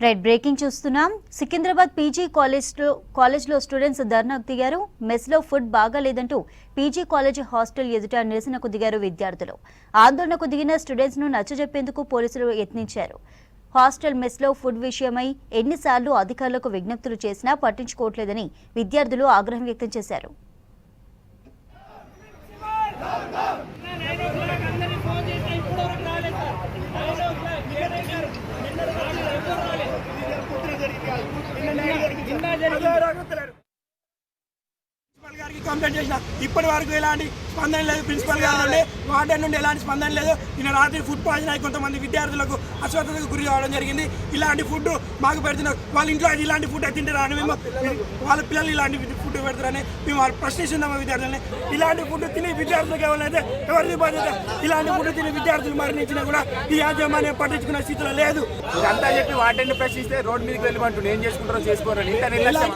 Right breaking చూస్తున్నాం. Secunderabad PG కాలేజ్లో students ధర్నాకు దిగారు. మెస్లో ఫుడ్ బాగాలేదంటూ పీజీ కాలేజీ హాస్టల్ ఎదుట నిరసనకు దిగారు విద్యార్థులు. ఆందోళనకు దిగిన స్టూడెంట్స్ ను నచ్చజెప్పేందుకు పోలీసులు యత్నించారు. హాస్టల్ మెస్లో ఫుడ్ విషయమై ఎన్నిసార్లు అధికారులకు విజ్ఞప్తులు చేసినా పట్టించుకోవట్లేదని విద్యార్థులు ఆగ్రహం వ్యక్తం చేశారు. కంప్లైంట్ చేసిన ఇప్పటి వరకు ఎలాంటి స్పందన లేదు. ప్రిన్సిపల్ గారి నుండి వార్డెన్ నుండి ఎలాంటి స్పందన లేదు. నిన్న రాత్రి ఫుడ్ పాయిజన్ అయి కొంతమంది విద్యార్థులకు అస్వస్థతకు గురి కావడం జరిగింది. ఇలాంటి ఫుడ్ మాకు పెడుతున్నారు. వాళ్ళ ఇంట్లో ఇలాంటి ఫుడ్ తింటారని మేము వాళ్ళ పిల్లలు ఇలాంటి ఫుడ్ పెడతారని మేము ప్రశ్నిస్తున్నాము విద్యార్థులని. ఇలాంటి ఫుడ్ తిని విద్యార్థులకు ఎవరైతే ఎవరిది బాధ్యత? ఇలాంటి ఫుడ్ తిని విద్యార్థులు మరణించినా కూడా ఈ యాజమాన్యం పట్టించుకునే స్థితిలో లేదు. అంతా చెప్పి వార్డెన్ ప్రశ్నిస్తే రోడ్డు మీదకి వెళ్ళమంటుండే ఏం చేసుకుంటారో చేసుకోరని ఇంత నిర్లక్ష్యం.